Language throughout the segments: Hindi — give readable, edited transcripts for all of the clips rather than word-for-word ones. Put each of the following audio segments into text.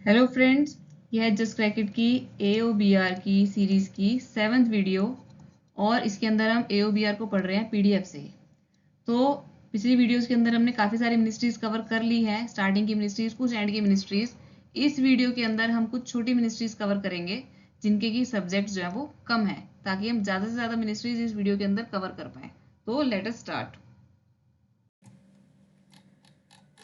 हेलो फ्रेंड्स, यह है जस्ट क्रैक इट की AOBR की सीरीज़ की 7th वीडियो। और इसके अंदर हम AOBR को पढ़ रहे हैं PDF से। तो पिछली वीडियोस के अंदर हमने काफ़ी सारी मिनिस्ट्रीज कवर कर ली हैं, स्टार्टिंग की मिनिस्ट्रीज, कुछ एंड की मिनिस्ट्रीज। इस वीडियो के अंदर हम कुछ छोटी मिनिस्ट्रीज कवर करेंगे जिनके की सब्जेक्ट जो है वो कम है, ताकि हम ज़्यादा से ज़्यादा मिनिस्ट्रीज इस वीडियो के अंदर कवर कर पाएँ। तो लेट अस स्टार्ट।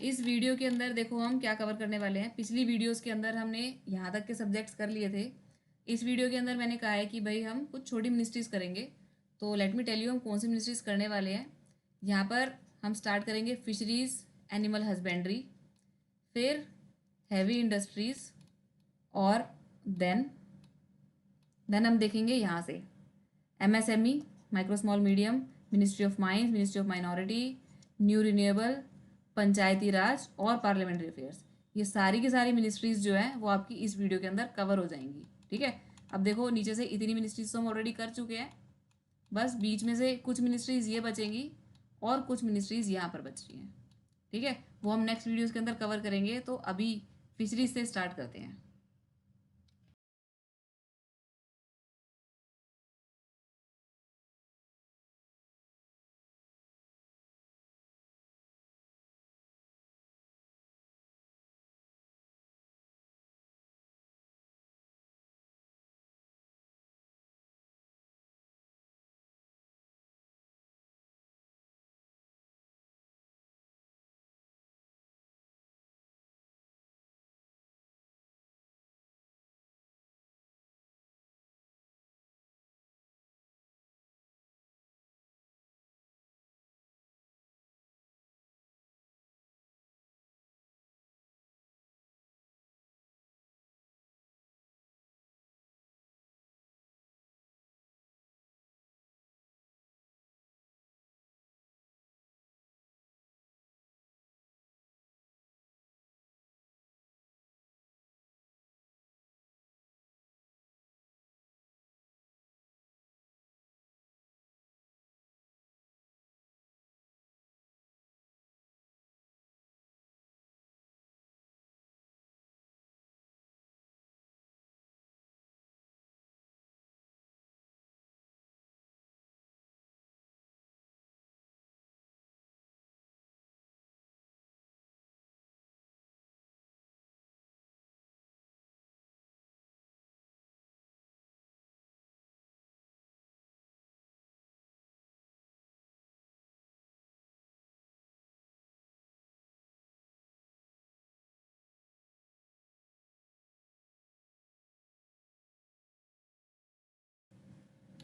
इस वीडियो के अंदर देखो हम क्या कवर करने वाले हैं। पिछली वीडियोस के अंदर हमने यहाँ तक के सब्जेक्ट्स कर लिए थे। इस वीडियो के अंदर मैंने कहा है कि भाई हम कुछ छोटी मिनिस्ट्रीज करेंगे। तो लेट मी टेल यू हम कौन सी मिनिस्ट्रीज करने वाले हैं। यहाँ पर हम स्टार्ट करेंगे फिशरीज, एनिमल हस्बेंड्री, फिर हैवी इंडस्ट्रीज, और देन हम देखेंगे यहाँ से MSME, micro small medium, ministry of mines, ministry of minority, new renewable, Panchayati Raj और पार्लियामेंट्री अफेयर्स। ये सारी की सारी मिनिस्ट्रीज जो है वो आपकी इस वीडियो के अंदर कवर हो जाएंगी। ठीक है, अब देखो नीचे से इतनी मिनिस्ट्रीज तो हम ऑलरेडी कर चुके हैं, बस बीच में से कुछ मिनिस्ट्रीज ये बचेंगी और कुछ मिनिस्ट्रीज यहाँ पर बच रही हैं। ठीक है, वो हम नेक्स्ट वीडियोज़ के अंदर कवर करेंगे। तो अभी फिशरीज से स्टार्ट करते हैं।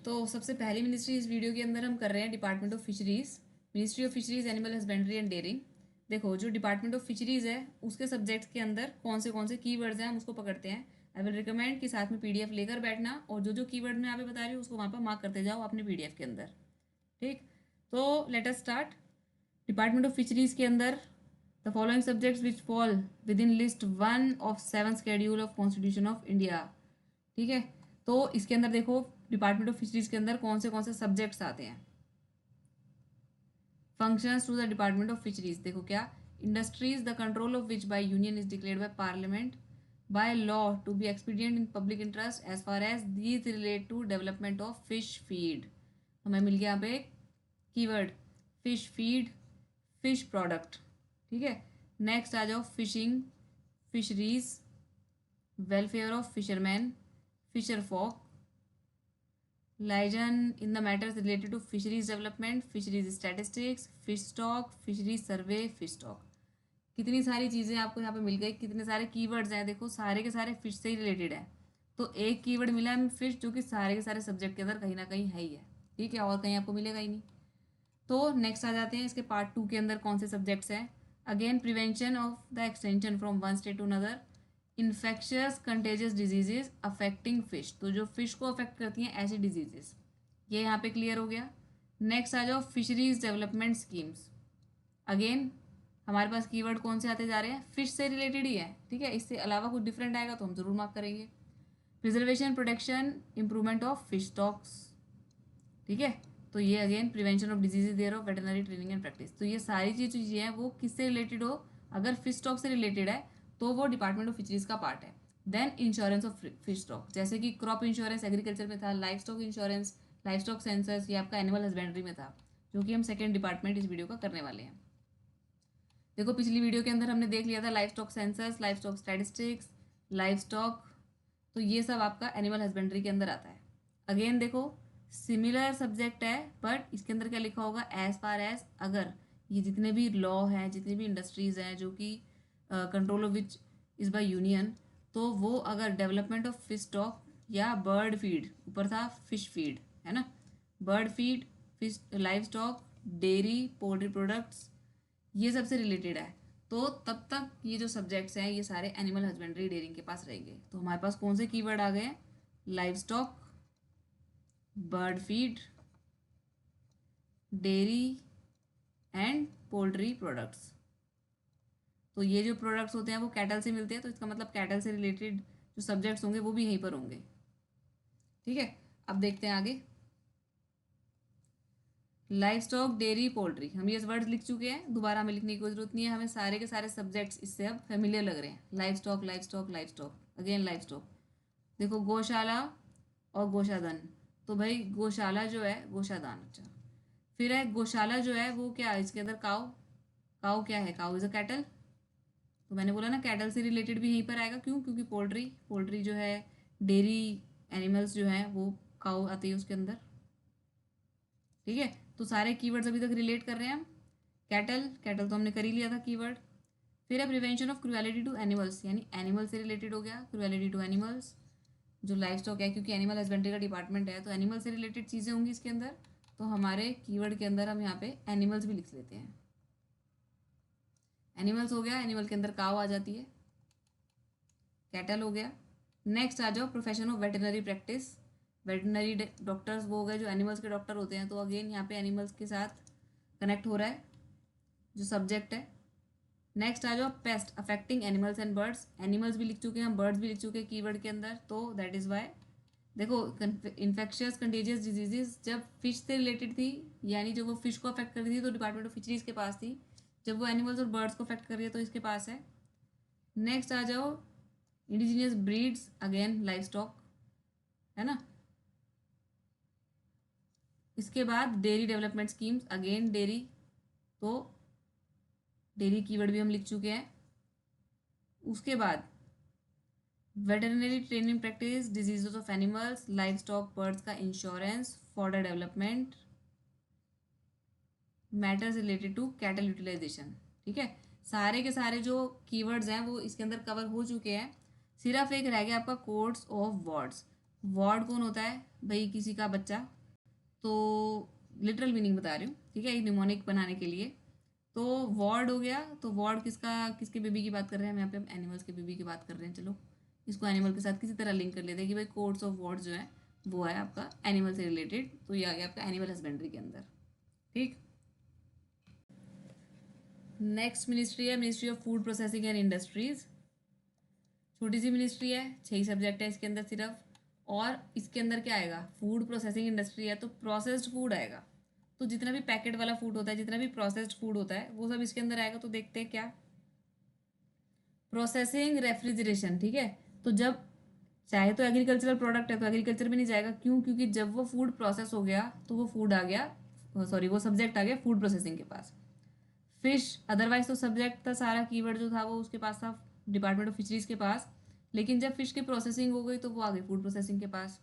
तो सबसे पहली मिनिस्ट्री इस वीडियो के अंदर हम कर रहे हैं department of fisheries, ministry of fisheries, animal husbandry and dairying. देखो जो डिपार्टमेंट ऑफ फिशरीज है उसके सब्जेक्ट्स के अंदर कौन से कीवर्ड्स हैं हम उसको पकड़ते हैं। आई विल रिकमेंड कि साथ में PDF लेकर बैठना, और जो जो कीवर्ड मैं यहाँ पे बता रही हूँ उसको वहाँ पर मार्क करते जाओ अपने PDF के अंदर। ठीक, तो let us start. Department of fisheries के अंदर the following subjects which fall with in list 1 of 7 schedule of constitution of India. ठीक है, तो इसके अंदर देखो डिपार्टमेंट ऑफ फिशरीज के अंदर कौन से सब्जेक्ट्स आते हैं। Functions to the department of fisheries, देखो क्या, industries the control of which by union is declared by parliament by law to be expedient in public interest as far as these relate to development of fish feed. हमें मिल गया यहाँ पे keyword fish feed, fish product. ठीक है, नेक्स्ट आ जाओ fishing, fisheries, welfare of fisherman, fisher folk, liaison in the matters related to fisheries development, fisheries statistics, fish stock, fisheries survey, fish stock। कितनी सारी चीज़ें आपको यहाँ पे मिल गई, कितने सारे कीवर्ड्स हैं। देखो सारे के सारे फिश से ही रिलेटेड है। तो एक कीवर्ड मिला है फिश, जो कि सारे के सारे सब्जेक्ट के अंदर कहीं ना कहीं है ही है। ठीक है, और कहीं आपको मिलेगा ही नहीं। तो नेक्स्ट आ जाते हैं इसके पार्ट 2 के अंदर कौन से सब्जेक्ट्स हैं। Again prevention of the extension from one state to another, infectious contagious diseases affecting fish, तो जो फिश को अफेक्ट करती हैं ऐसी डिजीजेस, ये यहाँ पे क्लियर हो गया। नेक्स्ट आ जाओ फिशरीज डेवलपमेंट स्कीम्स। अगेन हमारे पास कीवर्ड कौन से आते जा रहे हैं, फिश से रिलेटेड ही है। ठीक है, इससे अलावा कुछ डिफरेंट आएगा तो हम जरूर मार्क करेंगे। Preservation, protection, improvement of fish stocks. ठीक है, तो ये again prevention of diseases there of veterinary training and practice. तो ये सारी चीज़ें हैं वो किससे रिलेटेड हो, अगर फिश स्टॉक से रिलेटेड है तो वो डिपार्टमेंट ऑफ फिशरीज का पार्ट है। Then insurance of fish stock, जैसे कि क्रॉप इंश्योरेंस एग्रीकल्चर में था, life stock insurance, life stock census ये आपका एनिमल हस्बेंड्री में था, जो कि हम सेकेंड डिपार्टमेंट इस वीडियो का करने वाले हैं। देखो पिछली वीडियो के अंदर हमने देख लिया था life stock census, life stock statistics, life stock, तो ये सब आपका एनिमल हस्बेंड्री के अंदर आता है। अगेन देखो सिमिलर सब्जेक्ट है, बट इसके अंदर क्या लिखा होगा, एज फार एज अगर ये जितने भी लॉ हैं, जितनी भी इंडस्ट्रीज हैं जो कि control of which is by union, तो वो अगर डेवलपमेंट ऑफ फिश स्टॉक या बर्ड फीड, ऊपर था फिश फीड है ना, bird feed, fish life stock, dairy, poultry products, ये सबसे रिलेटेड है, तो तब तक ये जो सब्जेक्ट्स हैं ये सारे एनिमल हस्बेंड्री डेयरिंग के पास रहेंगे। तो हमारे पास कौन से कीवर्ड आ गए, life stock, bird feed, dairy and poultry products. तो ये जो प्रोडक्ट्स होते हैं वो कैटल से मिलते हैं, तो इसका मतलब कैटल से रिलेटेड जो सब्जेक्ट्स होंगे वो भी यहीं पर होंगे। ठीक है, अब देखते हैं आगे। लाइफ स्टॉक, डेयरी, पोल्ट्री, हम ये वर्ड्स लिख चुके हैं, दोबारा हमें लिखने की कोई जरूरत नहीं है, हमें सारे के सारे सब्जेक्ट्स इससे अब फेमिलियर लग रहे हैं। Life stock, life stock, life stock, again life stock. देखो गौशाला और गोशादन, तो भाई गौशाला जो है, गोशादान, अच्छा, फिर है गौशाला जो है वो क्या है, इसके अंदर काउ, काउ क्या है, काउ इज अ कैटल, तो मैंने बोला ना कैटल से रिलेटेड भी यहीं पर आएगा, क्यों, क्योंकि पोल्ट्री, पोल्ट्री जो है, डेयरी एनिमल्स जो है वो काउ आती है उसके अंदर। ठीक है, तो सारे कीवर्ड्स अभी तक रिलेट कर रहे हैं हम। कैटल, कैटल तो हमने कर ही लिया था कीवर्ड। फिर है prevention of cruelty to animals, यानी एनिमल से रिलेटेड हो गया, क्रुएलिटी टू एनिमल्स। जो लाइफ स्टॉक है, क्योंकि एनिमल हस्बेंड्री का डिपार्टमेंट है, तो एनिमल से रिलेटेड चीज़ें होंगी इसके अंदर, तो हमारे कीवर्ड के अंदर हम यहाँ पे एनिमल्स भी लिख लेते हैं। एनिमल्स हो गया, एनिमल के अंदर काव आ जाती है, कैटल हो गया। नेक्स्ट आ जाओ profession of veterinary practice, veterinary doctors वो हो गए जो एनिमल्स के डॉक्टर होते हैं, तो अगेन यहाँ पे एनिमल्स के साथ कनेक्ट हो रहा है जो सब्जेक्ट है। नेक्स्ट आ जाओ paste affecting animals and birds, animals भी लिख चुके हैं हम, बर्ड्स भी लिख चुके हैं कीवर्ड के अंदर, तो दैट इज़ वाई। देखो इन्फेक्शियस कंटेजियस डिजीजेज जब फिश से रिलेटेड थी, यानी जब वो फिश को अफेक्ट कर रही थी तो डिपार्टमेंट ऑफ फिशरीज के पास थी, जब वो एनिमल्स और बर्ड्स को अफेक्ट कर रही है तो इसके पास है। नेक्स्ट आ जाओ indigenous breeds, again life stock है ना। इसके बाद dairy development schemes, again dairy, तो डेयरी कीवर्ड भी हम लिख चुके हैं। उसके बाद veterinary training practice, diseases of animals, livestock, birds का insurance, fodder development, matters related to cattle utilization. ठीक है, सारे के सारे जो कीवर्ड्स हैं वो इसके अंदर कवर हो चुके हैं। सिर्फ एक रह गया आपका कोड्स ऑफ वर्ड्स। वर्ड कौन होता है भाई, किसी का बच्चा, तो लिटरल मीनिंग बता रही हूँ, ठीक है, एक निमोनिक बनाने के लिए। तो वार्ड हो गया, तो वार्ड किसका, किसके बेबी की बात कर रहे हैं हम यहाँ पे, हम एनिमल्स के बेबी की बात कर रहे हैं। चलो इसको एनिमल के साथ किसी तरह लिंक कर लेते हैं कि भाई कोड्स ऑफ वर्ड्स जो है वो है आपका एनिमल से रिलेटेड, तो ये आ गया आपका एनिमल हस्बेंड्री के अंदर। ठीक, नेक्स्ट मिनिस्ट्री है ministry of food processing and industries. छोटी सी मिनिस्ट्री है, 6 ही सब्जेक्ट है इसके अंदर सिर्फ, और इसके अंदर क्या आएगा, फूड प्रोसेसिंग इंडस्ट्री है तो प्रोसेस्ड फूड आएगा, तो जितना भी पैकेट वाला फूड होता है, जितना भी प्रोसेस्ड फूड होता है वो सब इसके अंदर आएगा। तो देखते हैं क्या, प्रोसेसिंग, रेफ्रिजरेशन, ठीक है, तो जब चाहे तो एग्रीकल्चरल प्रोडक्ट है तो एग्रीकल्चर में नहीं जाएगा, क्यों, क्योंकि जब वो फूड प्रोसेस हो गया तो वो फूड आ गया, सॉरी वो सब्जेक्ट आ गया फूड प्रोसेसिंग के पास। फिश, अदरवाइज तो सब्जेक्ट था सारा, कीवर्ड जो था वो उसके पास था, डिपार्टमेंट ऑफ फिशरीज के पास, लेकिन जब फिश की प्रोसेसिंग हो गई तो वो आ गई फूड प्रोसेसिंग के पास।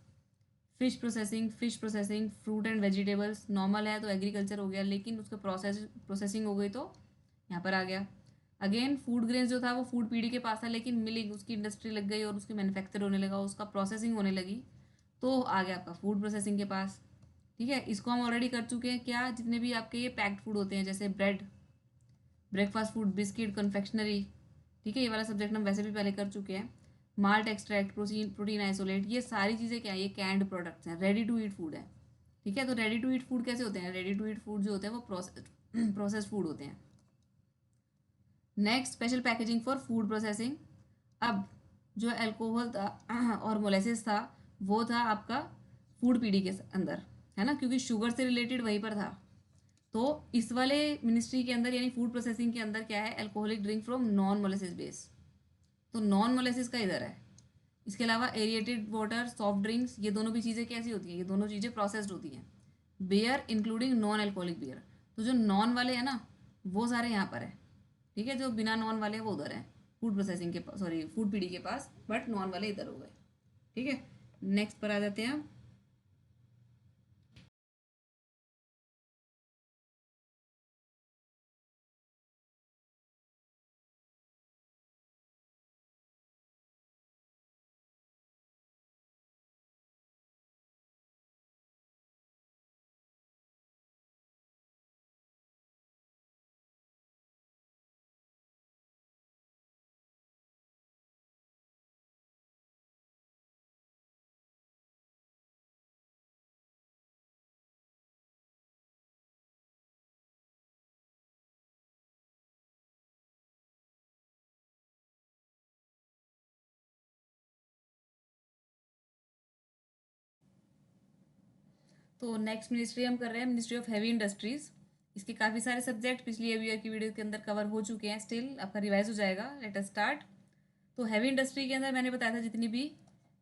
Fish processing, fruit and vegetables, normal है तो एग्रीकल्चर हो गया, लेकिन उसका प्रोसेसिंग हो गई तो यहाँ पर आ गया। अगेन फूड ग्रेन्स जो था वो फूड पीडी के पास था, लेकिन मिलिंग उसकी इंडस्ट्री लग गई और उसकी मैन्युफैक्चर होने लगा, उसका प्रोसेसिंग होने लगी, तो आ गया आपका फूड प्रोसेसिंग के पास। ठीक है, इसको हम ऑलरेडी कर चुके हैं, क्या, जितने भी आपके ये पैक्ड फूड होते हैं जैसे bread, breakfast food, biscuit, confectionery, ठीक है, ये वाला सब्जेक्ट हम वैसे भी पहले कर चुके हैं। माल्ट एक्सट्रैक्ट, प्रोटीन आइसोलेट, ये सारी चीज़ें क्या है, ये कैंड प्रोडक्ट्स हैं, रेडी टू ईट फूड है। ठीक है, तो रेडी टू ईट फूड कैसे होते हैं, रेडी टू ईट फूड जो होते हैं वो प्रोसेस फूड होते हैं। Next special packaging for food processing. अब जो अल्कोहल था और मोलेसिस था वो था आपका फूड पीडी के अंदर, है ना, क्योंकि शुगर से रिलेटेड वहीं पर था। तो इस वाले मिनिस्ट्री के अंदर यानी फूड प्रोसेसिंग के अंदर क्या है, alcoholic drink from non molasses base. तो नॉन मोलेसिस का इधर है। इसके अलावा एरिएटेड वाटर, सॉफ्ट ड्रिंक्स, ये दोनों भी चीज़ें कैसी होती हैं, ये दोनों चीज़ें प्रोसेस्ड होती हैं। Beer including non alcoholic beer, तो जो नॉन वाले हैं ना वो सारे यहाँ पर है, ठीक है। जो बिना नॉन वाले हैं वो उधर है, फूड प्रोसेसिंग के पास, सॉरी फूड पीडी के पास, बट नॉन वाले इधर हो गए, ठीक है। नेक्स्ट पर आ जाते हैं हम। तो नेक्स्ट मिनिस्ट्री हम कर रहे हैं मिनिस्ट्री ऑफ हैवी इंडस्ट्रीज। इसके काफ़ी सारे सब्जेक्ट पिछली ईयर की वीडियो के अंदर कवर हो चुके हैं, स्टिल आपका रिवाइज हो जाएगा। Let us start. तो हैवी इंडस्ट्री के अंदर मैंने बताया था जितनी भी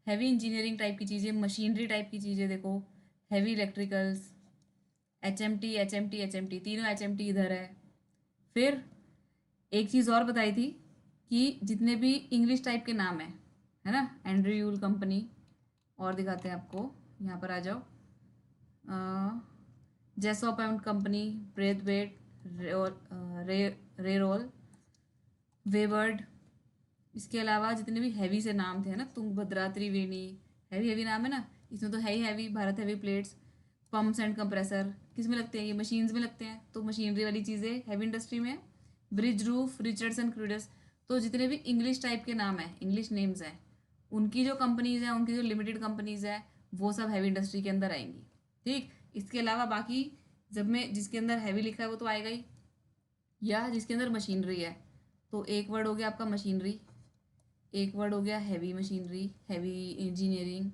हैवी इंजीनियरिंग टाइप की चीज़ें, मशीनरी टाइप की चीज़ें, देखो heavy electricals, HMT HMT HMT, तीनों HMT इधर है। फिर एक चीज़ और बताई थी कि जितने भी इंग्लिश टाइप के नाम है ना, एंड्रयूल कंपनी, और दिखाते हैं आपको, यहाँ पर आ जाओ, जेसॉप एंड कंपनी, ब्रेथवेट, रेरोल, वेवर्ड। इसके अलावा जितने भी हैवी से नाम थे ना, तुंगभद्रा, त्रिवेणी, हैवी हैवी नाम है ना, इसमें तो है ही heavy, Bharat heavy plates, pumps and compressor, किस में लगते हैं, ये मशीन्स में लगते हैं, तो मशीनरी वाली चीज़ें हैवी इंडस्ट्री में। ब्रिज रूफ, रिचर्ड्स एंड क्रूडस, तो जितने भी इंग्लिश टाइप के नाम हैं, इंग्लिश नेम्स हैं, उनकी जो कंपनीज हैं, उनकी जो लिमिटेड कंपनीज हैं, वो सब हैवी इंडस्ट्री के अंदर आएंगी, ठीक। इसके अलावा बाकी जब में जिसके अंदर हैवी लिखा है वो तो आएगा ही, या जिसके अंदर मशीनरी है, तो एक वर्ड हो गया आपका मशीनरी, एक वर्ड हो गया heavy machinery, heavy engineering,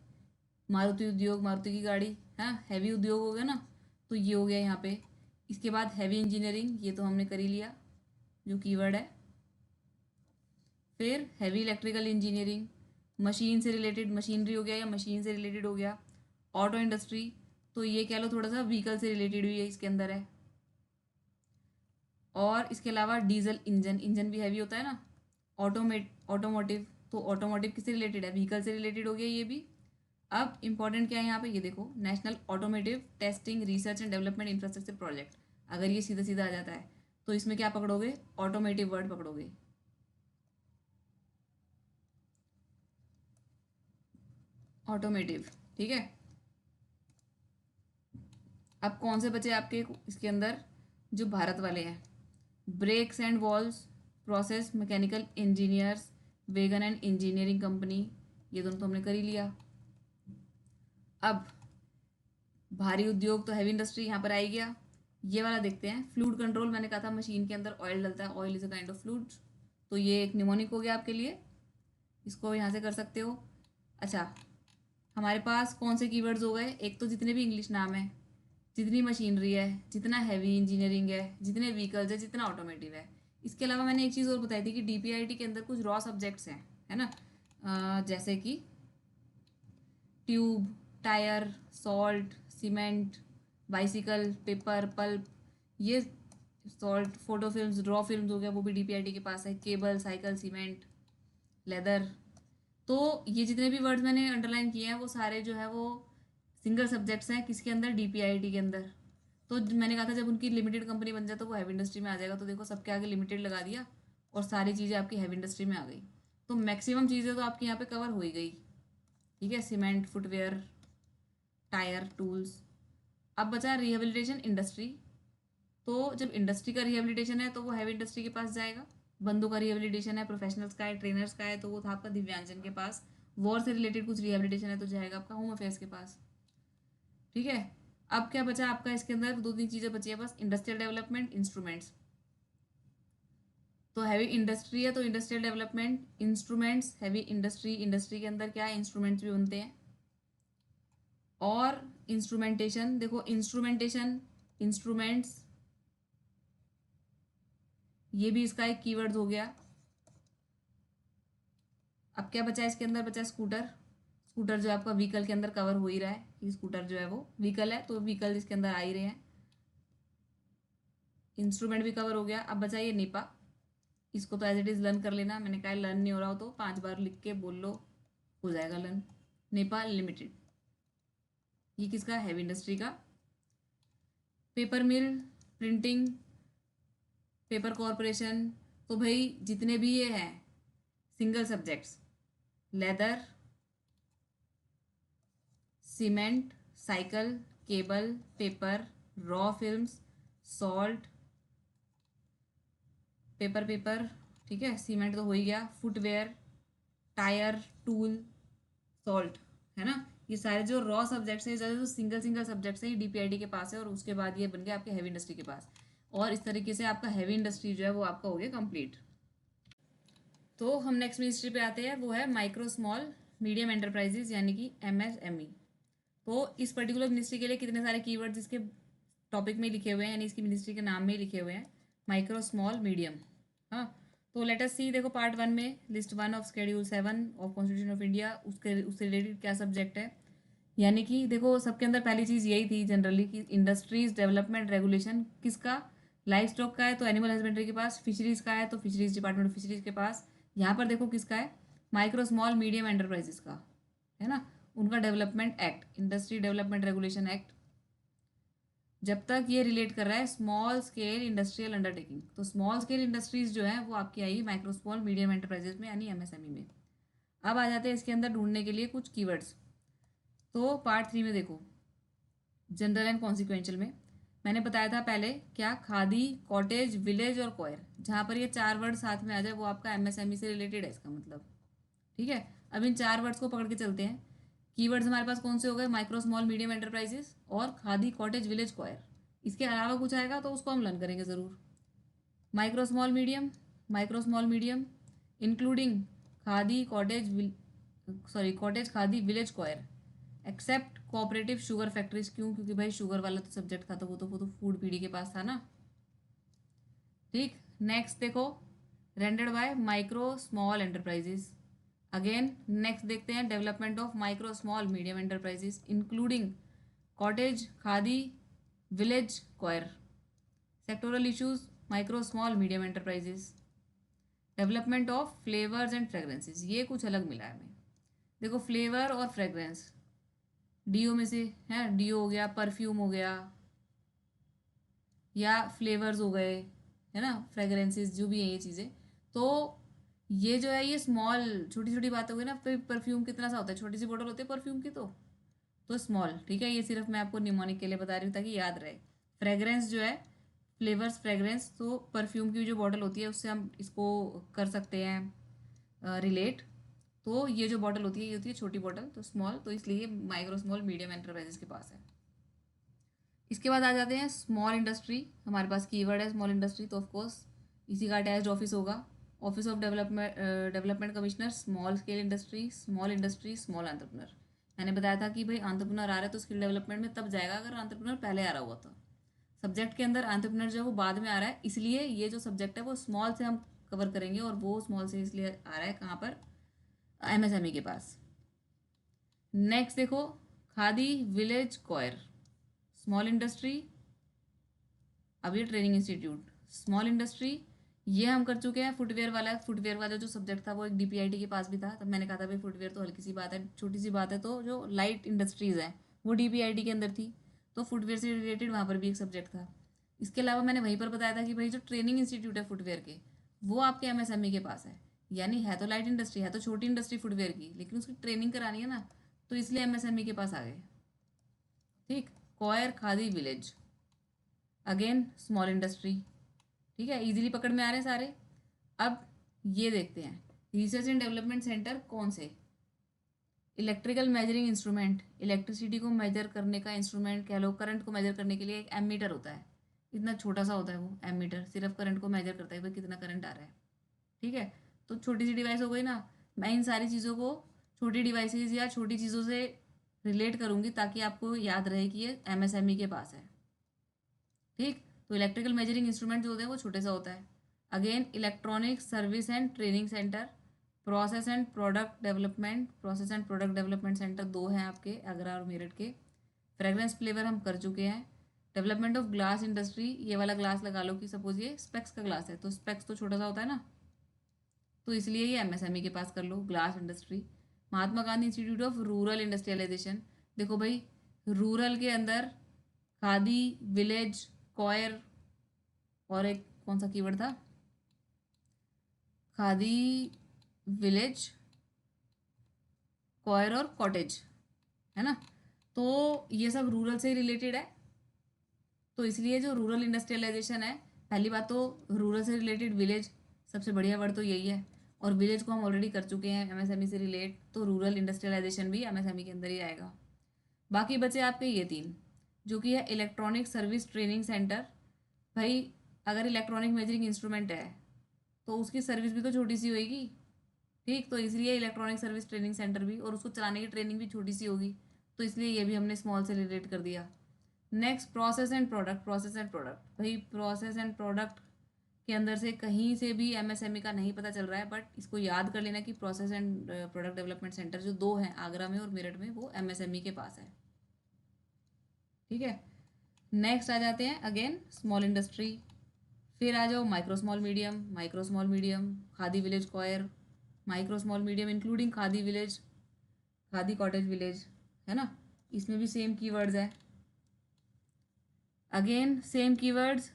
Maruti उद्योग, मारुति की गाड़ी, हाँ हैवी उद्योग हो गया ना, तो ये हो गया यहाँ पे। इसके बाद हैवी इंजीनियरिंग, ये तो हमने कर ही लिया जो कीवर्ड है। फिर हैवी इलेक्ट्रिकल इंजीनियरिंग, मशीन से रिलेटेड, मशीनरी हो गया या मशीन से रिलेटेड हो गया। ऑटो इंडस्ट्री, तो ये कह लो थोड़ा सा व्हीकल से रिलेटेड भी है, इसके अंदर है। और इसके अलावा डीजल इंजन, इंजन भी हैवी होता है ना। ऑटोमोटिव, तो ऑटोमोटिव किससे रिलेटेड है, व्हीकल से रिलेटेड हो गया ये भी। अब इंपॉर्टेंट क्या है यहाँ पे, ये देखो, national automotive testing research and development infrastructure project. अगर ये सीधा सीधा आ जाता है तो इसमें क्या पकड़ोगे, ऑटोमेटिव वर्ड पकड़ोगे, ऑटोमेटिव, ठीक है। अब कौन से बचे आपके इसके अंदर, जो भारत वाले हैं, brakes and valves, process mechanical engineers, wagon and engineering company, ये दोनों तो हमने कर ही लिया। अब भारी उद्योग तो हैवी इंडस्ट्री यहाँ पर आई गया। ये वाला देखते हैं, फ्लूइड कंट्रोल, मैंने कहा था मशीन के अंदर ऑयल डलता है, oil is a kind of fluid, तो ये एक निमोनिक हो गया आपके लिए, इसको यहाँ से कर सकते हो। अच्छा, हमारे पास कौन से कीवर्ड्स हो गए, एक तो जितने भी इंग्लिश नाम है, जितनी मशीनरी है, जितना हैवी इंजीनियरिंग है, जितने व्हीकल्स है, जितना ऑटोमेटिव है। इसके अलावा मैंने एक चीज़ और बताई थी कि DPIIT के अंदर कुछ रॉ सब्जेक्ट्स हैं, है ना, जैसे कि tube, tyre, salt, cement, bicycle, paper, pulp, ये salt, photo films, draw films हो गया, वो भी DPIIT के पास है, केबल, साइकिल, सीमेंट, लेदर। तो ये जितने भी वर्ड्स मैंने अंडरलाइन किए हैं वो सारे जो है वो सिंगल सब्जेक्ट्स हैं, किसके अंदर, DPIIT के अंदर। तो मैंने कहा था जब उनकी लिमिटेड कंपनी बन जाए तो वो हैवी इंडस्ट्री में आ जाएगा, तो देखो सबके आगे लिमिटेड लगा दिया और सारी चीज़ें आपकी हैवी इंडस्ट्री में आ गई, तो मैक्सिमम चीज़ें तो आपकी यहाँ पे कवर हो ही गई, ठीक है। Cement, footwear, tyre, tools. अब बचा रिहेबिलिटेशन इंडस्ट्री, तो जब इंडस्ट्री का रिहेबिलिटेशन है तो वो हैवी इंडस्ट्री के पास जाएगा। बंदों का रिहेबिलिटेशन है, प्रोफेशनल्स का है, ट्रेनर्स का है, तो वो था आपका दिव्यांगजन के पास। वॉर से रिलेटेड कुछ रिहेबिलिटेशन है तो जाएगा आपका होम अफेयर्स के पास, ठीक है। अब क्या बचा आपका इसके अंदर, दो तीन चीज़ें बची है बस, इंडस्ट्रियल डेवलपमेंट, इंस्ट्रूमेंट्स। तो हैवी इंडस्ट्री है तो industrial development, instruments, heavy industry, industry के अंदर क्या है, इंस्ट्रूमेंट्स भी बनते हैं। और इंस्ट्रूमेंटेशन, देखो इंस्ट्रूमेंटेशन, इंस्ट्रूमेंट्स, ये भी इसका एक कीवर्ड हो गया। अब क्या बचा है इसके अंदर, बचा स्कूटर। स्कूटर जो आपका व्हीकल के अंदर कवर हो ही रहा है कि स्कूटर जो है वो व्हीकल है, तो व्हीकल इसके अंदर आ ही रहे हैं। इंस्ट्रूमेंट भी कवर हो गया। अब बचा ये निपा, इसको तो एज इट इज़ लर्न कर लेना। मैंने कहा लर्न नहीं हो रहा हो तो 5 बार लिख के बोल लो, हो जाएगा लर्न। नेपा लिमिटेड, ये किसका, हैवी इंडस्ट्री का। पेपर मिल, प्रिंटिंग, पेपर कॉरपोरेशन, तो भाई जितने भी ये हैं single subjects, leather, cement, cycle, cable, paper, raw films, salt, paper, ठीक है, सीमेंट तो हो ही गया, फुटवेयर, टायर, टूल, सॉल्ट, है ना। ये सारे जो रॉ सब्जेक्ट्स हैं, जो सिंगल सिंगल सब्जेक्ट्स हैं, ये डीपीआईटी के पास है, और उसके बाद ये बन गया आपके हैवी इंडस्ट्री के पास। और इस तरीके से आपका हैवी इंडस्ट्री जो है वो आपका हो गया कंप्लीट। तो हम नेक्स्ट मिनिस्ट्री पे आते हैं, वो है माइक्रो स्मॉल मीडियम एंटरप्राइजेज, यानी कि MSME। तो इस पर्टिकुलर मिनिस्ट्री के लिए कितने सारे कीवर्ड्स इसके टॉपिक में लिखे हुए हैं, यानी इसकी मिनिस्ट्री के नाम में ही लिखे हुए हैं, माइक्रो स्मॉल मीडियम। हाँ, तो लेट अस सी, देखो पार्ट 1 में list 1 of schedule 7 of constitution of India, उससे रिलेटेड क्या सब्जेक्ट है। यानी कि देखो सबके अंदर पहली चीज़ यही थी जनरली कि इंडस्ट्रीज डेवलपमेंट रेगुलेशन किसका, लाइफ स्टॉक का है तो एनिमल हस्बेंड्री के पास, फिशरीज का है तो फिशरीज डिपार्टमेंट ऑफ फिशरीज के पास। यहाँ पर देखो किसका है, माइक्रो स्मॉल मीडियम एंटरप्राइजेस का, है ना। उनका development act, industry development regulation act, जब तक ये रिलेट कर रहा है स्मॉल स्केल इंडस्ट्रियल अंडरटेकिंग, तो स्मॉल स्केल इंडस्ट्रीज जो है वो आपकी आएगी माइक्रो स्मॉल मीडियम एंटरप्राइजेस में, यानी MSME में। अब आ जाते हैं इसके अंदर ढूंढने के लिए कुछ कीवर्ड्स। तो पार्ट 3 में देखो जनरल एंड कॉन्सिक्वेंशियल में मैंने बताया था पहले क्या, खादी, कॉटेज, विलेज और कॉयर, जहाँ पर ये 4 वर्ड साथ में आ जाए वो आपका MSME से रिलेटेड है इसका मतलब, ठीक है। अब इन 4 वर्ड्स को पकड़ के चलते हैं। कीवर्ड्स हमारे पास कौन से हो गए, माइक्रो स्मॉल मीडियम एंटरप्राइजेस और खादी, कॉटेज, विलेज, कॉयर। इसके अलावा कुछ आएगा तो उसको हम लर्न करेंगे ज़रूर। Micro small medium, micro small medium including khadi, cottage, sorry cottage, khadi, village, coir, except cooperative sugar factories. क्यों, क्योंकि भाई शुगर वाला तो सब्जेक्ट था, तो वो तो फूड पीडी के पास था ना, ठीक। नेक्स्ट देखो rendered by micro small enterprises. Again next देखते हैं development of micro small medium enterprises including cottage, khadi, village, coir, sectoral issues, micro small medium enterprises, development of flavours and fragrances. ये कुछ अलग मिला है हमें। देखो फ्लेवर और फ्रेगरेंस डीओ में से है, डीओ हो गया, परफ्यूम हो गया, या फ्लेवर्स हो गए, है ना, फ्रेगरेंसेस जो भी है ये चीज़ें। तो ये जो है ये स्मॉल छोटी छोटी बात हो गई ना। फिर परफ्यूम कितना सा होता है, छोटी सी बोतल होती है परफ्यूम की, तो स्मॉल, ठीक है। ये सिर्फ मैं आपको निमोनिक के लिए बता रही हूँ ताकि याद रहे। फ्रेगरेंस जो है फ्लेवर्स फ्रेगरेंस, तो परफ्यूम की जो बॉटल होती है उससे हम इसको कर सकते हैं रिलेट। तो ये जो बॉटल होती है ये होती है छोटी बॉटल, तो स्मॉल, तो इसलिए माइक्रो स्मॉल मीडियम एंटरप्राइजेस के पास है। इसके बाद आ जाते हैं स्मॉल इंडस्ट्री। हमारे पास कीवर्ड है स्मॉल इंडस्ट्री, तो ऑफकोर्स इसी का अटैच्ड ऑफिस होगा, office of development commissioner, small scale industry, small entrepreneur. मैंने बताया था कि भाई एंटरप्रेन्योर आ रहा है तो स्किल डेवलपमेंट में तब जाएगा अगर एंटरप्रेन्योर पहले आ रहा हुआ तो। सब्जेक्ट के अंदर एंटरप्रेन्योर जो है वो बाद में आ रहा है, इसलिए ये जो सब्जेक्ट है वो स्मॉल से हम कवर करेंगे, और वो स्मॉल से इसलिए आ रहा है कहाँ पर, MSME के पास। नेक्स्ट देखो khadi, village, coir, small industry. अब ये ट्रेनिंग इंस्टीट्यूट, स्मॉल इंडस्ट्री, ये हम कर चुके हैं। फुटवेयर वाला, फुटवेयर वाला जो सब्जेक्ट था वो एक डीपीआईटी के पास भी था, तब मैंने कहा था भाई फुटवेयर तो हल्की सी बात है, छोटी सी बात है, तो जो लाइट इंडस्ट्रीज़ है वो डीपीआईटी के अंदर थी, तो फुटवेयर से रिलेटेड वहाँ पर भी एक सब्जेक्ट था। इसके अलावा मैंने वहीं पर बताया था कि भाई जो ट्रेनिंग इंस्टीट्यूट है फुटवेयर के, वो आपके MSME के पास है। यानी है तो लाइट इंडस्ट्री, है तो छोटी इंडस्ट्री फुटवेयर की, लेकिन उसकी ट्रेनिंग करानी है ना, तो इसलिए MSME के पास आ गए, ठीक। Coir, khadi, village, again small industry, ठीक है, इजीली पकड़ में आ रहे हैं सारे। अब ये देखते हैं रिसर्च एंड डेवलपमेंट सेंटर कौन से, इलेक्ट्रिकल मेजरिंग इंस्ट्रूमेंट, इलेक्ट्रिसिटी को मेजर करने का इंस्ट्रूमेंट कह लो, करंट को मेजर करने के लिए एक एमीटर होता है, इतना छोटा सा होता है वो एमीटर, सिर्फ करंट को मेजर करता है भाई कितना करंट आ रहा है, ठीक है। तो छोटी सी डिवाइस हो गई ना। मैं इन सारी चीज़ों को छोटी डिवाइसेस या छोटी चीज़ों से रिलेट करूँगी ताकि आपको याद रहे कि ये MSME के पास है, ठीक। तो इलेक्ट्रिकल मेजरिंग इंस्ट्रूमेंट जो होते हैं वो छोटे सा होता है। Again electronic service and training centre, process and product development centre 2 हैं आपके, आगरा और मेरठ के। फ्रेगरेंस फ्लेवर हम कर चुके हैं। डेवलपमेंट ऑफ ग्लास इंडस्ट्री, ये वाला ग्लास लगा लो कि सपोज ये स्पेक्स का ग्लास है, तो स्पेक्स तो छोटा सा होता है ना, तो इसलिए ये एमएसएमई के पास कर लो, glass industry. Mahatma Gandhi institute of rural industrialization, देखो भाई रूरल के अंदर खादी विलेज कॉयर, और एक कौन सा कीवर्ड था, खादी विलेज कॉयर और कॉटेज, है ना, तो ये सब रूरल से रिलेटेड है। तो इसलिए जो रूरल इंडस्ट्रियलाइजेशन है, पहली बात तो रूरल से रिलेटेड विलेज, सबसे बढ़िया वर्ड तो यही है, और विलेज को हम ऑलरेडी कर चुके हैं एमएसएमई से रिलेट, तो रूरल इंडस्ट्रियलाइजेशन भी एमएसएमई के अंदर ही आएगा। बाकी बचे आपके ये 3, जो कि है इलेक्ट्रॉनिक सर्विस ट्रेनिंग सेंटर। भाई अगर इलेक्ट्रॉनिक मेजरिंग इंस्ट्रूमेंट है तो उसकी सर्विस भी तो छोटी सी होगी, ठीक, तो इसलिए इलेक्ट्रॉनिक सर्विस ट्रेनिंग सेंटर भी, और उसको चलाने की ट्रेनिंग भी छोटी सी होगी, तो इसलिए ये भी हमने स्मॉल से रिलेट कर दिया। नेक्स्ट प्रोसेस एंड प्रोडक्ट, भाई प्रोसेस एंड प्रोडक्ट के अंदर से कहीं से भी एमएसएमई का नहीं पता चल रहा है, बट इसको याद कर लेना कि process and product development centre जो 2 हैं, आगरा में और मेरठ में, वो एमएसएमई के पास है, ठीक है। नेक्स्ट आ जाते हैं अगेन स्मॉल इंडस्ट्री, फिर आ जाओ micro small medium, khadi village coir, micro small medium including khadi village, khadi cottage village, है ना, इसमें भी सेम कीवर्ड्स है, अगेन सेम कीवर्ड्स।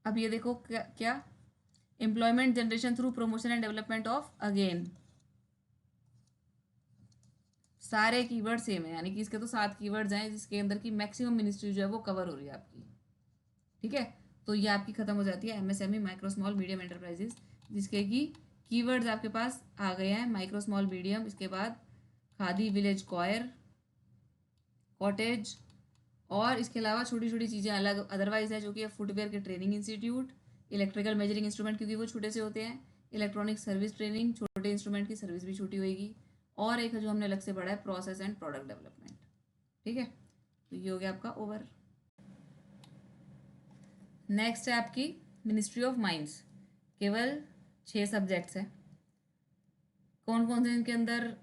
अब ये देखो क्या क्या, employment generation through promotion and development of, again सारे कीवर्ड सेम है, यानी कि इसके तो 7 कीवर्ड्स हैं जिसके अंदर की मैक्सिमम मिनिस्ट्री जो है वो कवर हो रही है आपकी, ठीक है। तो ये आपकी खत्म हो जाती है MSME micro small medium enterprises, जिसके की कीवर्ड्स आपके पास आ गए हैं, माइक्रो स्मॉल मीडियम, इसके बाद खादी विलेज कॉयर कॉटेज, और इसके अलावा छोटी छोटी चीज़ें अलग अदरवाइज है, जो कि फुटवेयर के training institute, electrical measuring instrument क्योंकि वो छोटे से होते हैं, इलेक्ट्रॉनिक सर्विस ट्रेनिंग, छोटे इंस्ट्रूमेंट की सर्विस भी छोटी होगी, और एक जो हमने अलग से पढ़ा है प्रोसेस एंड प्रोडक्ट डेवलपमेंट, ठीक है। तो ये हो गया आपका ओवर। नेक्स्ट है आपकी मिनिस्ट्री ऑफ माइंस, केवल 6 सब्जेक्ट्स हैं। कौन कौन से इनके अंदर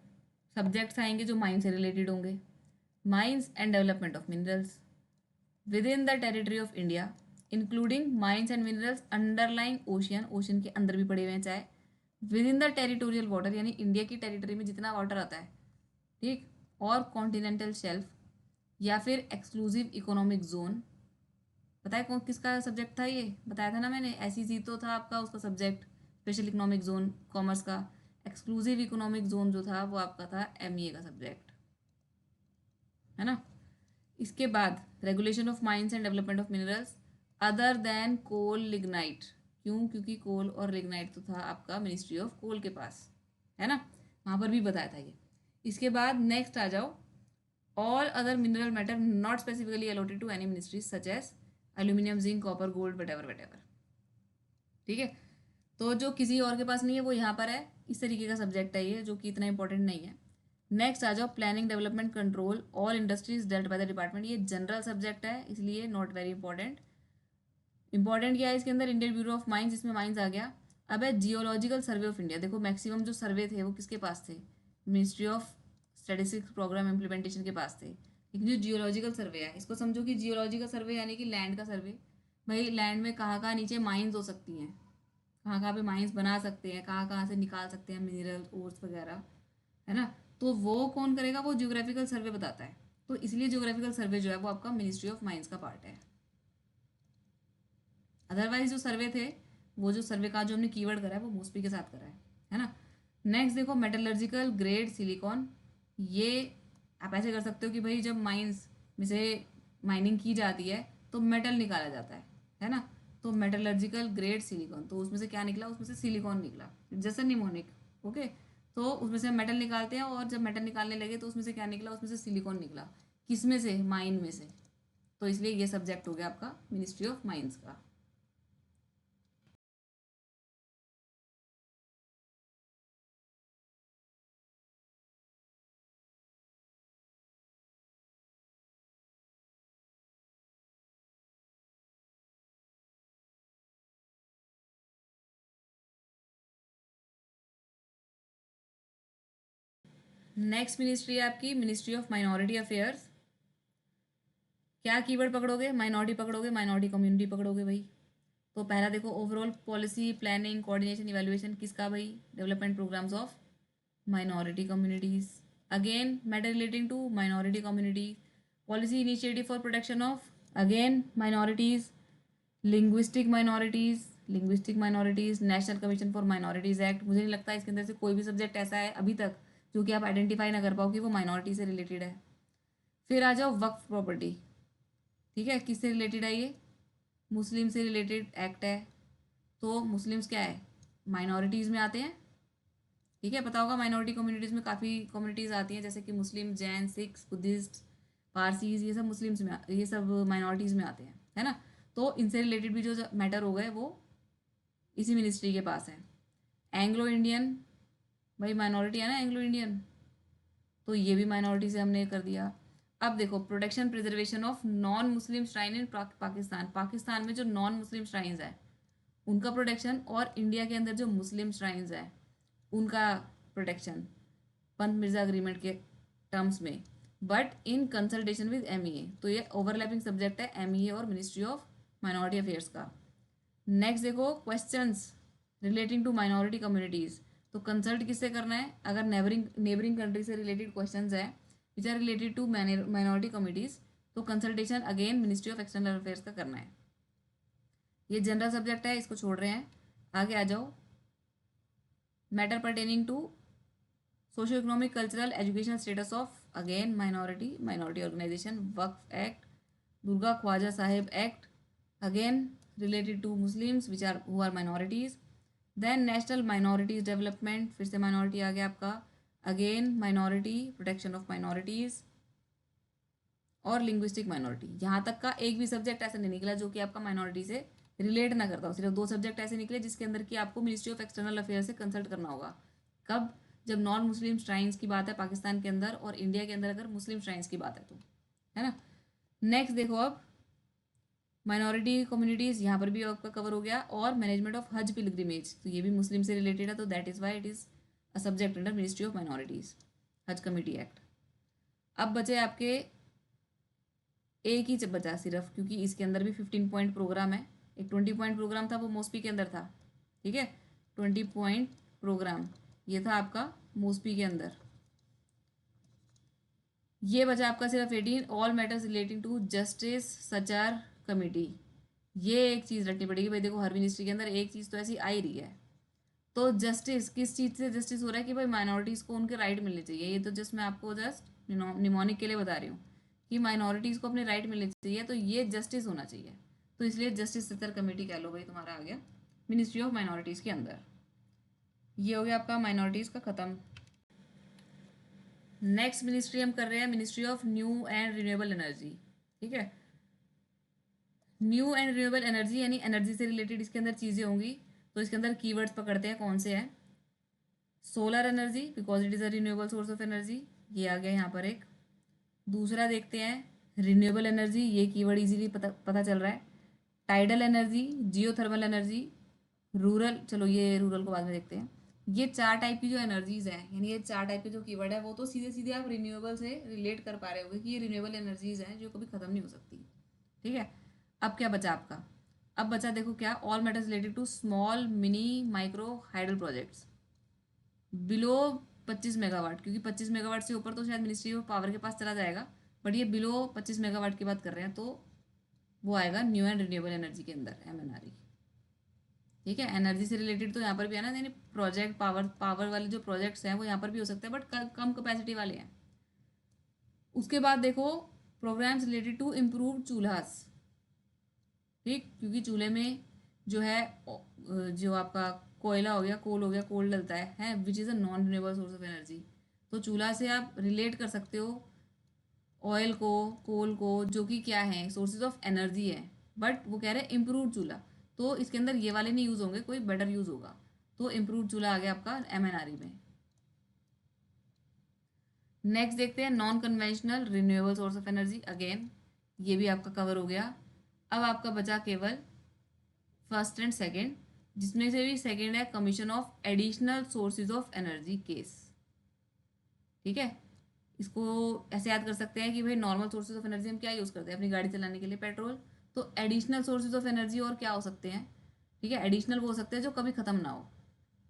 सब्जेक्ट्स आएंगे जो माइंस से रिलेटेड होंगे, mines and development of minerals with in the territory of India including mines and minerals underlying ocean, ocean के अंदर भी पड़े हुए हैं चाहे, with in the territorial water यानी इंडिया की टेरिटरी में जितना वाटर आता है, ठीक, और कॉन्टिनेंटल शेल्फ, या फिर एक्सक्लूसिव इकोनॉमिक जोन। पता है कौन किसका सब्जेक्ट था, ये बताया था ना मैंने, एसईसी तो था आपका उसका subject, special economic zone commerce का, एक्सक्लूसिव इकोनॉमिक जोन जो था वो आपका था एमईए का सब्जेक्ट, है ना। इसके बाद regulation of mines and development of minerals other than coal lignite, क्यों, क्योंकि कोल और लिग्नाइट तो था आपका मिनिस्ट्री ऑफ कोल के पास, है ना, वहाँ पर भी बताया था ये। इसके बाद नेक्स्ट आ जाओ, all other mineral matter not specifically allotted to any ministry such as aluminium zinc copper gold whatever whatever, ठीक है। तो जो किसी और के पास नहीं है वो यहाँ पर है, इस तरीके का सब्जेक्ट है ये, जो कि इतना इंपॉर्टेंट नहीं है। नेक्स्ट आ जाओ planning development control all industries dealt by the department, ये जनरल सब्जेक्ट है इसलिए नॉट वेरी इंपॉर्टेंट। इंपॉर्टेंट क्या है इसके अंदर, इंडियन ब्यूरो ऑफ माइंस, इसमें माइंस आ गया। अब है जियोलॉजिकल सर्वे ऑफ इंडिया, देखो मैक्सिमम जो सर्वे थे वो किसके पास थे, ministry of statistics programme implementation के पास थे, लेकिन जो जियोलॉजिकल सर्वे है इसको समझो कि जियोलॉजिकल सर्वे यानी कि लैंड का सर्वे, भाई लैंड में कहाँ कहाँ नीचे माइंस हो सकती हैं, कहाँ कहाँ पे माइंस बना सकते हैं, कहाँ कहाँ से निकाल सकते हैं मिनरल ओर्स वगैरह, है ना, तो वो कौन करेगा, वो जियोग्राफिकल सर्वे बताता है, तो इसलिए जियोग्राफिकल सर्वे जो है वो आपका मिनिस्ट्री ऑफ माइंस का पार्ट है। अदरवाइज जो सर्वे थे, वो जो सर्वे का जो हमने कीवर्ड करा है वो मोस्टली के साथ करा है ना। नेक्स्ट देखो मेटलर्जिकल ग्रेड सिलिकॉन, ये आप ऐसे कर सकते हो कि भाई जब माइंस में से माइनिंग की जाती है तो मेटल निकाला जाता है ना, तो मेटलर्जिकल ग्रेड सिलिकॉन, तो उसमें से क्या निकला, उसमें से सिलिकॉन निकला, जैसे निमोनिक, ओके, तो उसमें से मेटल निकालते हैं, और जब मेटल निकालने लगे तो उसमें से क्या निकला, उसमें से सिलिकॉन निकला, किसमें से, माइन में से, तो इसलिए ये सब्जेक्ट हो गया आपका मिनिस्ट्री ऑफ माइंस का। नेक्स्ट मिनिस्ट्री है आपकी मिनिस्ट्री ऑफ माइनॉरिटी अफेयर्स। क्या कीवर्ड पकड़ोगे? माइनॉरिटी पकड़ोगे, माइनॉरिटी कम्युनिटी पकड़ोगे भाई। तो पहला देखो, overall policy planning coordination evaluation किसका भाई? Development programmes of minority communities. Again matter relating to minority community. Policy initiative for protection of again minorities. Linguistic minorities national commission for minorities act. मुझे नहीं लगता इसके अंदर से कोई भी सब्जेक्ट ऐसा है अभी तक जो कि आप आइडेंटिफाई ना कर पाओ कि वो माइनॉरिटी से रिलेटेड है। फिर आ जाओ वक्फ प्रॉपर्टी। ठीक है, किससे रिलेटेड है ये? मुस्लिम से रिलेटेड एक्ट है। तो मुस्लिम्स क्या है? माइनॉरिटीज़ में आते हैं। ठीक है, पता होगा माइनॉरिटी कम्युनिटीज़ में काफ़ी कम्युनिटीज़ आती हैं, जैसे कि मुस्लिम, जैन, सिख्स, बुद्धिस्ट, पारसीज, ये सब मुस्लिम्स में ये सब माइनॉरिटीज़ में आते हैं, है ना। तो इनसे रिलेटेड भी जो मैटर हो गए वो इसी मिनिस्ट्री के पास है। एंग्लो इंडियन, भाई माइनॉरिटी है ना एंग्लो इंडियन, तो ये भी माइनॉरिटी से हमने कर दिया। अब देखो, protection preservation of non Muslim shrine in Pakistan. Pakistan में जो नॉन मुस्लिम श्राइन्स हैं उनका प्रोटेक्शन, और इंडिया के अंदर जो मुस्लिम श्राइन्स हैं उनका प्रोटेक्शन पंत मिर्जा अग्रीमेंट के टर्म्स में, but in consultation with MEA. तो ये ओवरलैपिंग सब्जेक्ट है एमईए और मिनिस्ट्री ऑफ माइनॉरिटी अफेयर्स का। नेक्स्ट देखो, questions relating to minority communities. तो कंसल्ट किससे करना है? अगर नेबरिंग कंट्री से रिलेटेड क्वेश्चंस है which are related to minority communities, तो consultation again ministry of external affairs का करना है। ये जनरल सब्जेक्ट है, इसको छोड़ रहे हैं। आगे आ जाओ, matter pertaining to socio economic cultural education status of again minority organisation, Waqf act, Dargah Khwaja Sahib act, again related to Muslims which are who are minorities. Then national minorities development, फिर से माइनॉरिटी आ गया आपका, again minority protection of minorities और लिंग्विस्टिक माइनॉरिटी। यहाँ तक का एक भी सब्जेक्ट ऐसा नहीं निकला जो कि आपका माइनॉरिटी से रिलेट ना करता हो। सिर्फ दो सब्जेक्ट ऐसे निकले जिसके अंदर कि आपको मिनिस्ट्री ऑफ एक्सटर्नल अफेयर से कंसल्ट करना होगा। कब? जब नॉन मुस्लिम श्राइन्स की बात है पाकिस्तान के अंदर, और इंडिया के अंदर अगर मुस्लिम श्राइन्स की बात है तो, है ना। नेक्स्ट देखो, अब माइनॉरिटी कम्युनिटीज़ यहाँ पर भी आपका कवर हो गया, और मैनेजमेंट ऑफ हज पिलग्रिमेज, तो ये भी मुस्लिम से रिलेटेड है, तो that is why it is a subject under ministry of minorities, हज कमेटी एक्ट। अब बचे आपके एक ही बचा सिर्फ, क्योंकि इसके अंदर भी 15 पॉइंट प्रोग्राम है। एक 20 पॉइंट प्रोग्राम था, वो मोस्पी के अंदर था। ठीक है, 20 पॉइंट प्रोग्राम ये था आपका मोस्पी के अंदर। ये बचा आपका सिर्फ 18, all matters relating to justice Sachar committee. ये एक चीज़ रखनी पड़ेगी भाई। देखो, हर मिनिस्ट्री के अंदर एक चीज़ तो ऐसी आ ही रही है। तो जस्टिस किस चीज़ से जस्टिस हो रहा है कि भाई माइनॉरिटीज़ को उनके राइट मिलने चाहिए। ये तो जस्ट मैं आपको जस्ट निमोनिक के लिए बता रही हूँ कि माइनॉरिटीज़ को अपने राइट मिलने चाहिए, तो ये जस्टिस होना चाहिए। तो इसलिए जस्टिस सत्तर कमेटी कह लो भाई, तुम्हारा आ गया मिनिस्ट्री ऑफ माइनॉरिटीज़ के अंदर। ये हो गया आपका माइनॉरिटीज़ का ख़त्म। नेक्स्ट मिनिस्ट्री हम कर रहे हैं ministry of new and renewable energy. ठीक है, न्यू एंड रिन्यूएबल एनर्जी यानी एनर्जी से रिलेटेड इसके अंदर चीज़ें होंगी। तो इसके अंदर कीवर्ड्स पकड़ते हैं कौन से हैं। Solar energy, because it is a renewable source of energy, ये आ गया यहाँ पर एक। दूसरा देखते हैं रिन्यूएबल एनर्जी, ये कीवर्ड इजीली पता चल रहा है। Tidal energy, geothermal energy, rural, चलो ये रूरल को बाद में देखते हैं। ये चार टाइप की जो एनर्जीज हैं, यानी ये चार टाइप के जो कीवर्ड है, वो तो सीधे सीधे आप रिन्यूएबल से रिलेट कर पा रहे होगे कि ये रिन्यूएबल एनर्जीज हैं जो कभी खत्म नहीं हो सकती। ठीक है, अब क्या बचा आपका? अब बचा देखो क्या, all matters related to small mini micro hydel projects below 25 megawatt, क्योंकि 25 मेगावाट से ऊपर तो शायद मिनिस्ट्री ऑफ पावर के पास चला जाएगा, बट ये बिलो 25 मेगावाट की बात कर रहे हैं, तो वो आएगा न्यू एंड रिन्यूएबल एनर्जी के अंदर, MNRE। ठीक है, एनर्जी से रिलेटेड तो यहाँ पर भी है ना, यानी प्रोजेक्ट पावर वाले जो प्रोजेक्ट्स हैं वो यहाँ पर भी हो सकते हैं, बट कम कैपेसिटी वाले हैं। उसके बाद देखो, प्रोग्राम्स रिलेटेड टू इम्प्रूव चूल्हास। ठीक, क्योंकि चूल्हे में जो है जो आपका कोयला हो गया, कोल हो गया, कोल डलता है which is a non renewable source of energy. तो चूल्हा से आप रिलेट कर सकते हो ऑयल को, कोल को, जो कि क्या है सोर्सेज ऑफ एनर्जी है, बट वो कह रहे हैं इम्प्रूव चूल्हा। तो इसके अंदर ये वाले नहीं यूज़ होंगे, कोई बेटर यूज़ होगा। तो इम्प्रूव चूल्हा आ गया आपका MNRE में। नेक्स्ट देखते हैं non conventional renewable source of energy, again ये भी आपका कवर हो गया। अब आपका बचा केवल फर्स्ट एंड सेकंड, जिसमें से भी सेकंड है commission of additional sources of energy case. ठीक है, इसको ऐसे याद कर सकते हैं कि भाई नॉर्मल सोर्सेज ऑफ एनर्जी हम क्या यूज़ करते हैं अपनी गाड़ी चलाने के लिए, पेट्रोल। तो एडिशनल सोर्सेज ऑफ एनर्जी और क्या हो सकते हैं, ठीक है, एडिशनल वो हो सकते हैं जो कभी ख़त्म ना हो,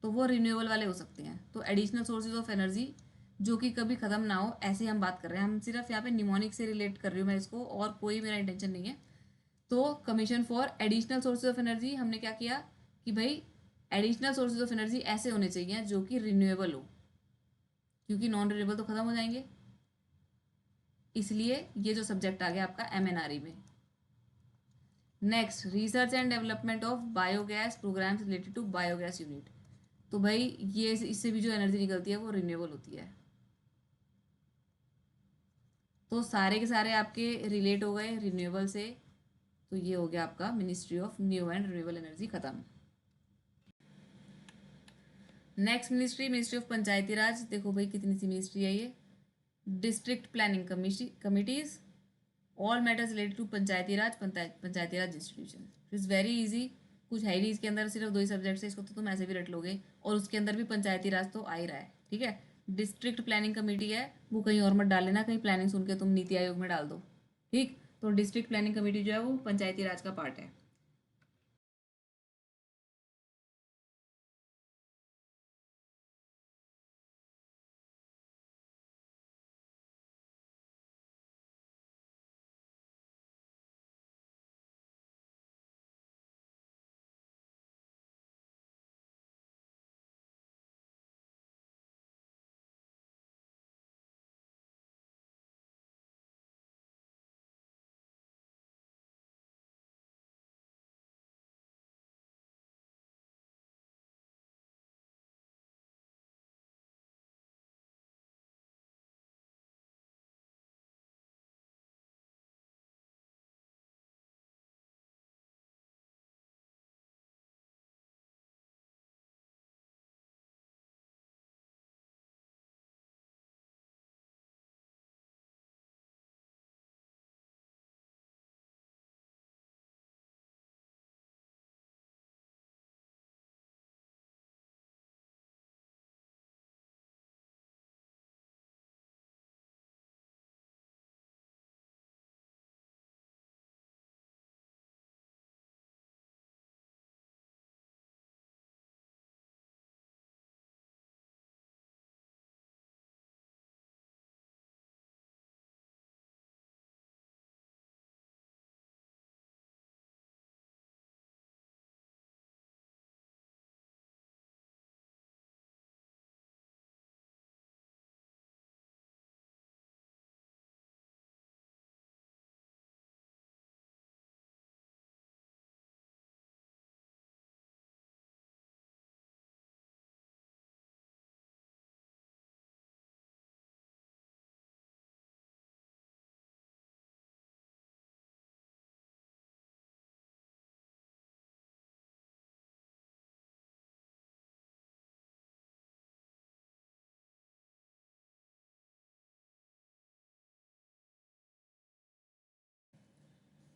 तो वो रिन्यूएबल वाले हो सकते हैं। तो एडिशनल सोर्सेज ऑफ एनर्जी जो कि कभी ख़त्म ना हो, ऐसे हम बात कर रहे हैं, हम सिर्फ यहाँ पे निमोनिक से रिलेट कर रही हूँ मैं इसको, और कोई मेरा इंटेंशन नहीं है। तो commission for additional sources of energy हमने क्या किया कि भाई एडिशनल सोर्सेज ऑफ एनर्जी ऐसे होने चाहिए जो कि रिन्यूएबल हो, क्योंकि नॉन रिन्यूएबल तो ख़त्म हो जाएंगे, इसलिए ये जो सब्जेक्ट आ गया आपका MNRE में। Next, research and development of biogas programmes related to biogas unit. तो भाई ये इससे भी जो एनर्जी निकलती है वो रिन्यूएबल होती है। तो सारे के सारे आपके रिलेट हो गए रिन्यूएबल से, तो ये हो गया आपका ministry of new and renewable energy खत्म। Next ministry, ministry of panchayati raj. देखो भाई कितनी सी मिनिस्ट्री है ये। District planning committees, all matters related to panchayati raj, panchayati raj institution. It's very easy, कुछ है ही नहीं इसके अंदर, सिर्फ 2 ही सब्जेक्ट्स है, इसको तो तुम ऐसे भी रट लोगे, और उसके अंदर भी पंचायती राज तो आ ही रहा है, ठीक है। डिस्ट्रिक्ट प्लानिंग कमेटी है, वो कहीं और मत डाल लेना, कहीं प्लानिंग सुन के तुम नीति आयोग में डाल दो, ठीक। तो डिस्ट्रिक्ट प्लानिंग कमेटी जो है वो पंचायती राज का पार्ट है।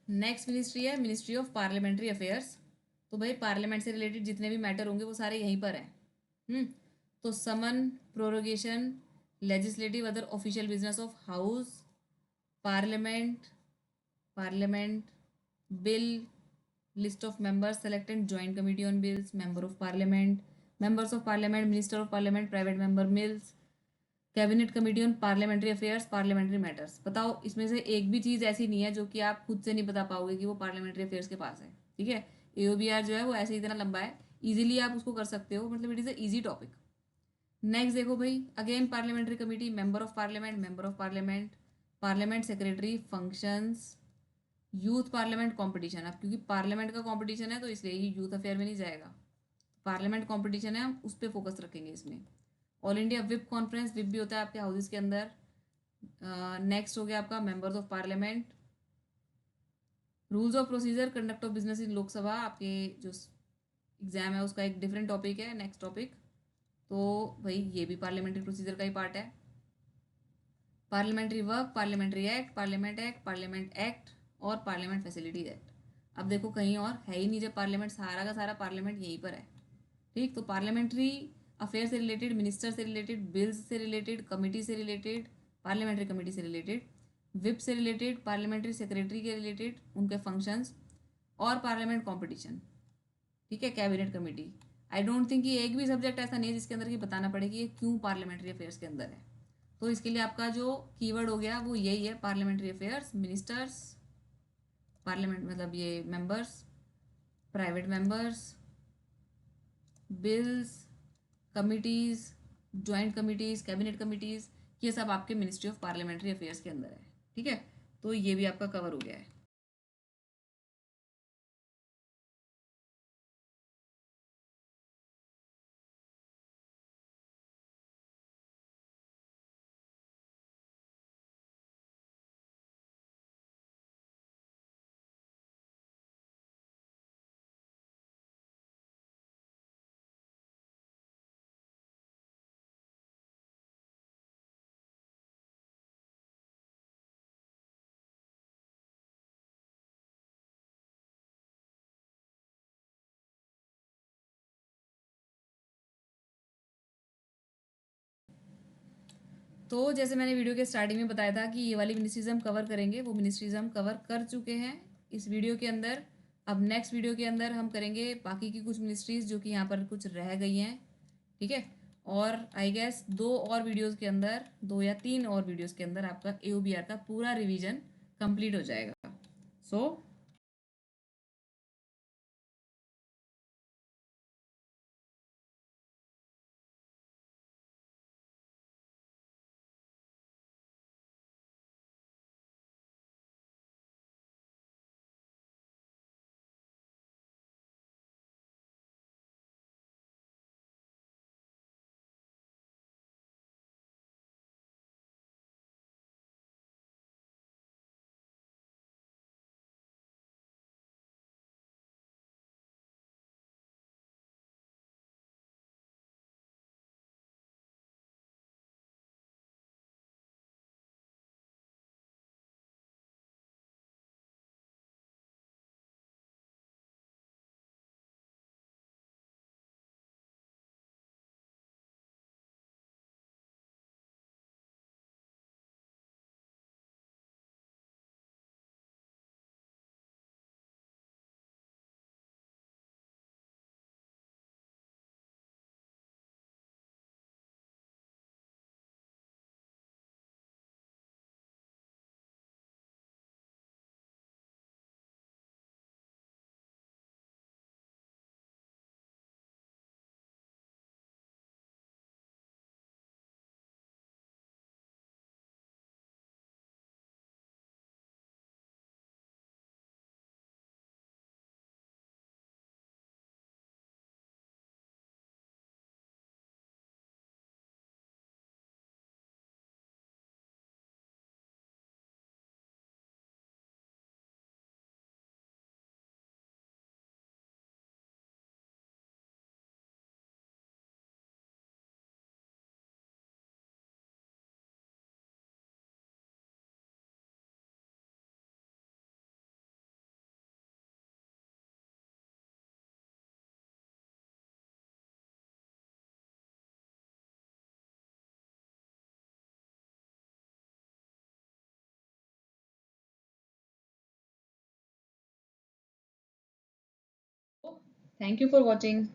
नेक्स्ट मिनिस्ट्री है मिनिस्ट्री ऑफ पार्लियामेंट्री अफेयर्स। तो भाई पार्लियामेंट से रिलेटेड जितने भी मैटर होंगे वो सारे यहीं पर हैं। हम्म तो summon, prorogation, legislative other official business of house, parliament, parliament bill, list of members select and joint committee on bills, member of parliament, members of parliament, minister of parliament, private member bills, cabinet committee on parliamentary affairs, parliamentary matters. बताओ इसमें से एक भी चीज़ ऐसी नहीं है जो कि आप खुद से नहीं बता पाओगे कि वो पार्लियामेंट्री अफेयर्स के पास है, ठीक है। AOBR जो है वो ऐसे इतना लंबा है, इजीली आप उसको कर सकते हो, मतलब it is a easy topic. Next देखो भाई, again parliamentary committee, member of parliament, member of parliament, parliament secretary, functions, youth parliament competition. अब क्योंकि पार्लियामेंट का कंपटीशन है तो इसलिए ये यूथ अफेयर में नहीं जाएगा, पार्लियामेंट कंपटीशन है, हम उस पर फोकस रखेंगे इसमें। All India whip conference, whip भी होता है आपके हाउसेस के अंदर। नेक्स्ट हो गया आपका members of parliament, rules of procedure, conduct of business in Lok Sabha, आपके जो एग्जाम है उसका एक डिफरेंट टॉपिक है, नेक्स्ट टॉपिक। तो भाई ये भी पार्लियामेंट्री प्रोसीजर का ही पार्ट है। Parliamentary work, parliamentary act, parliament act, parliament act और पार्लियामेंट फैसिलिटीज एक्ट। अब देखो कहीं और है ही नहीं, जब पार्लियामेंट सारा का सारा पार्लियामेंट यहीं पर है, ठीक। तो पार्लियामेंट्री अफेयर से रिलेटेड, मिनिस्टर से रिलेटेड, बिल्स से रिलेटेड, कमिटी से रिलेटेड, पार्लियामेंट्री कमेटी से रिलेटेड, विप से रिलेटेड, पार्लियामेंट्री सेक्रेटरी के रिलेटेड, उनके फंक्शंस, और पार्लियामेंट कॉम्पिटिशन। ठीक है, cabinet committee. I don't think कि एक भी सब्जेक्ट ऐसा नहीं है जिसके अंदर ये बताना पड़े कि ये क्यों पार्लियामेंट्री अफेयर्स के अंदर है। तो इसके लिए आपका जो कीवर्ड हो गया वो यही है, पार्लियामेंट्री अफेयर्स, मिनिस्टर्स, पार्लियामेंट मतलब ये members, private members, bills, committees, joint committees, cabinet committees, ये सब आपके मिनिस्ट्री ऑफ पार्लियामेंट्री अफेयर्स के अंदर है। ठीक है, तो ये भी आपका कवर हो गया है। तो जैसे मैंने वीडियो के स्टार्टिंग में बताया था कि ये वाली मिनिस्ट्रीज हम कवर करेंगे, वो मिनिस्ट्रीज हम कवर कर चुके हैं इस वीडियो के अंदर। अब नेक्स्ट वीडियो के अंदर हम करेंगे बाकी की कुछ मिनिस्ट्रीज जो कि यहाँ पर कुछ रह गई हैं। ठीक है, और आई गेस 2 और वीडियोज़ के अंदर, 2 या 3 और वीडियोज़ के अंदर आपका AOBR का पूरा रिवीजन कंप्लीट हो जाएगा। So thank you for watching.